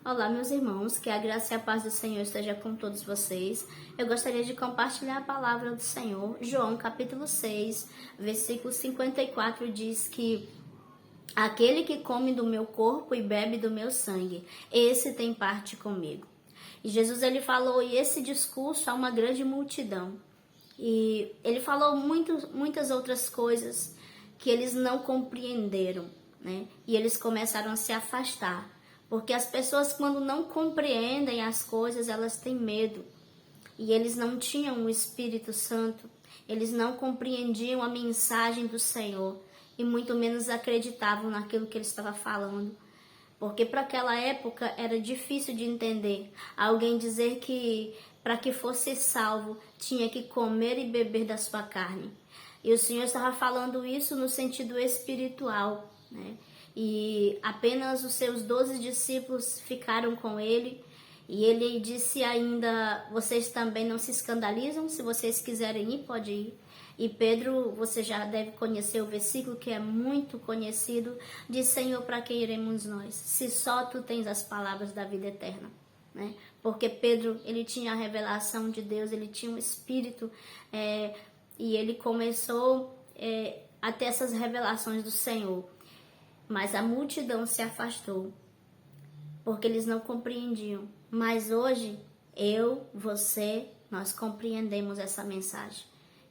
Olá, meus irmãos, que a graça e a paz do Senhor esteja com todos vocês. Eu gostaria de compartilhar a palavra do Senhor. João, capítulo 6, versículo 54 diz que aquele que come do meu corpo e bebe do meu sangue, esse tem parte comigo. E Jesus, ele falou esse discurso a uma grande multidão. E ele falou muitas outras coisas que eles não compreenderam, né? E eles começaram a se afastar. Porque as pessoas, quando não compreendem as coisas, elas têm medo. E eles não tinham o Espírito Santo, eles não compreendiam a mensagem do Senhor e muito menos acreditavam naquilo que ele estava falando. Porque para aquela época era difícil de entender alguém dizer que para que fosse salvo tinha que comer e beber da sua carne. E o Senhor estava falando isso no sentido espiritual, né? E apenas os seus 12 discípulos ficaram com ele. E ele disse ainda, vocês também não se escandalizam? Se vocês quiserem ir, pode ir. E Pedro, você já deve conhecer o versículo que é muito conhecido, diz: Senhor, para que iremos nós? Se só tu tens as palavras da vida eterna, né? Porque Pedro, ele tinha a revelação de Deus, ele tinha um espírito, e ele começou a ter essas revelações do Senhor. Mas a multidão se afastou, porque eles não compreendiam. Mas hoje, você, nós compreendemos essa mensagem,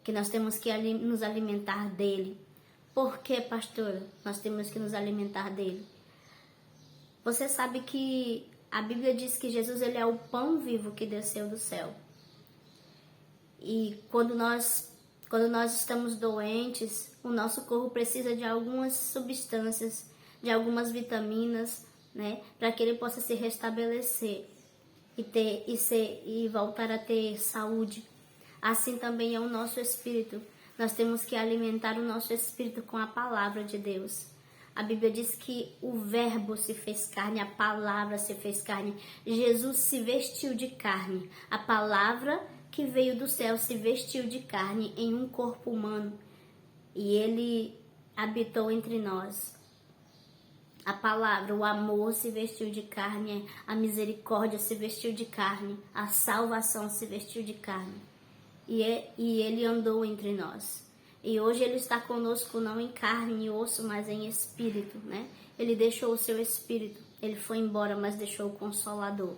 que nós temos que nos alimentar dele. Por que, pastora, nós temos que nos alimentar dele? Você sabe que a Bíblia diz que Jesus, ele é o pão vivo que desceu do céu. E quando nós estamos doentes, o nosso corpo precisa de algumas substâncias, de algumas vitaminas, né, para que ele possa se restabelecer e voltar a ter saúde. Assim também é o nosso espírito. Nós temos que alimentar o nosso espírito com a palavra de Deus. A Bíblia diz que o verbo se fez carne, a palavra se fez carne. Jesus se vestiu de carne. A palavra que veio do céu se vestiu de carne em um corpo humano. E ele habitou entre nós. A palavra, o amor se vestiu de carne, a misericórdia se vestiu de carne, a salvação se vestiu de carne. E ele andou entre nós. E hoje ele está conosco não em carne e osso, mas em espírito, né? Ele deixou o seu espírito. Ele foi embora, mas deixou o Consolador.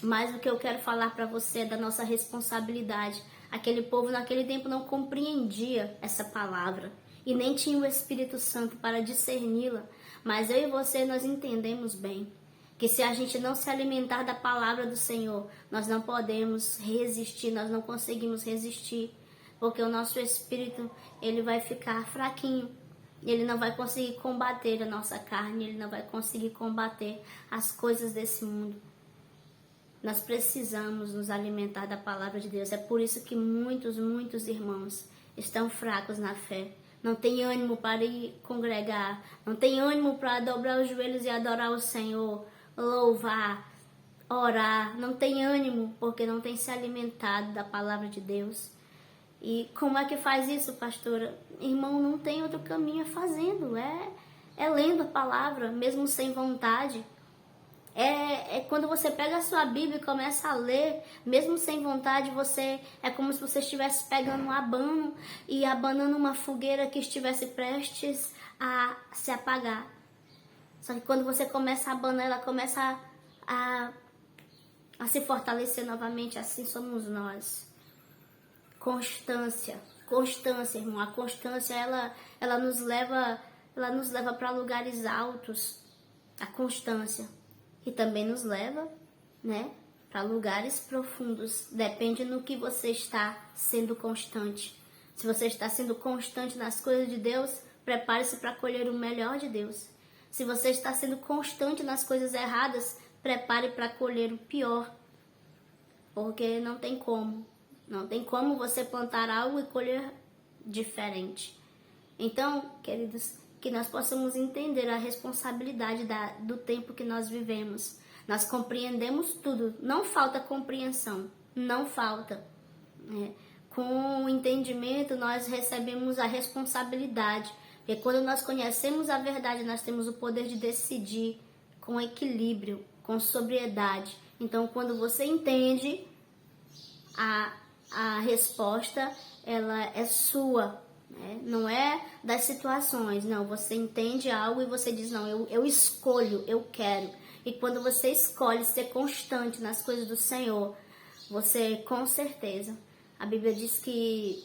Mas o que eu quero falar para você é da nossa responsabilidade. Aquele povo naquele tempo não compreendia essa palavra e nem tinha o Espírito Santo para discerni-la. Mas eu e você, nós entendemos bem que se a gente não se alimentar da palavra do Senhor, nós não podemos resistir, nós não conseguimos resistir, porque o nosso espírito, ele vai ficar fraquinho. Ele não vai conseguir combater a nossa carne, ele não vai conseguir combater as coisas desse mundo. Nós precisamos nos alimentar da palavra de Deus. É por isso que muitos irmãos estão fracos na fé. Não tem ânimo para ir congregar. Não tem ânimo para dobrar os joelhos e adorar o Senhor, louvar, orar. Não tem ânimo porque não tem se alimentado da palavra de Deus. E como é que faz isso, pastora? Irmão, não tem outro caminho fazendo. É lendo a palavra, mesmo sem vontade. É quando você pega a sua Bíblia e começa a ler, mesmo sem vontade, é como se você estivesse pegando um abano e abanando uma fogueira que estivesse prestes a se apagar. Só que quando você começa a abanar, ela começa a se fortalecer novamente. Assim somos nós. Constância, irmão. A constância, ela nos leva para lugares altos. A constância. E também nos leva, né, para lugares profundos. Depende no que você está sendo constante. Se você está sendo constante nas coisas de Deus, prepare-se para colher o melhor de Deus. Se você está sendo constante nas coisas erradas, prepare para colher o pior. Porque não tem como. Não tem como você plantar algo e colher diferente. Então, queridos, que nós possamos entender a responsabilidade do tempo que nós vivemos. Nós compreendemos tudo, não falta compreensão, não falta. Com o entendimento, nós recebemos a responsabilidade. Porque quando nós conhecemos a verdade, nós temos o poder de decidir com equilíbrio, com sobriedade. Então, quando você entende, a resposta ela é sua, né? Não é das situações, não. Você entende algo e você diz, não, eu escolho, eu quero. E quando você escolhe ser constante nas coisas do Senhor, você com certeza, a Bíblia diz que,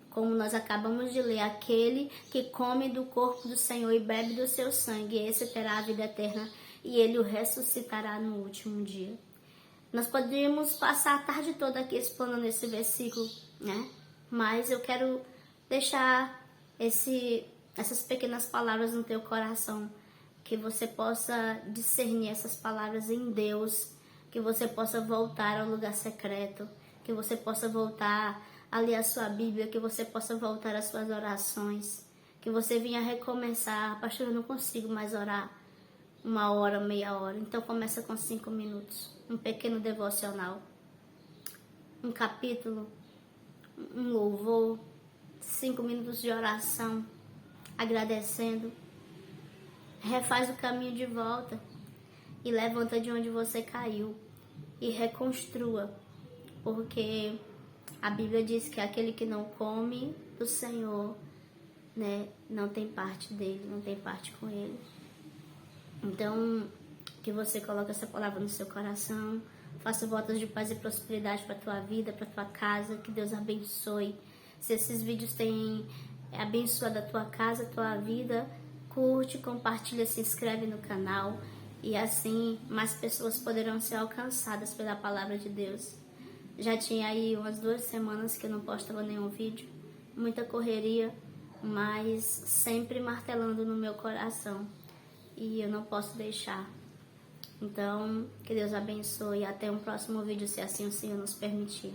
como nós acabamos de ler, aquele que come do corpo do Senhor e bebe do seu sangue, esse terá a vida eterna e ele o ressuscitará no último dia. Nós poderíamos passar a tarde toda aqui explorando esse versículo, né? Mas eu quero deixar essas pequenas palavras no teu coração, que você possa discernir essas palavras em Deus, que você possa voltar ao lugar secreto, que você possa voltar a ler a sua Bíblia, que você possa voltar às suas orações, que você venha recomeçar. Pastor, eu não consigo mais orar 1 hora, meia hora. Então começa com 5 minutos, um pequeno devocional, um capítulo, um louvor, 5 minutos de oração, agradecendo. Refaz o caminho de volta e levanta de onde você caiu e reconstrua, porque a Bíblia diz que aquele que não come do Senhor, né, não tem parte dele, não tem parte com ele. Então, que você coloque essa palavra no seu coração, faça votos de paz e prosperidade para a tua vida, para a tua casa, que Deus abençoe. Se esses vídeos têm abençoado a tua casa, a tua vida, curte, compartilha, se inscreve no canal e assim mais pessoas poderão ser alcançadas pela palavra de Deus. Já tinha aí umas 2 semanas que eu não postava nenhum vídeo, muita correria, mas sempre martelando no meu coração e eu não posso deixar. Então, que Deus abençoe e até um próximo vídeo, se assim o Senhor nos permitir.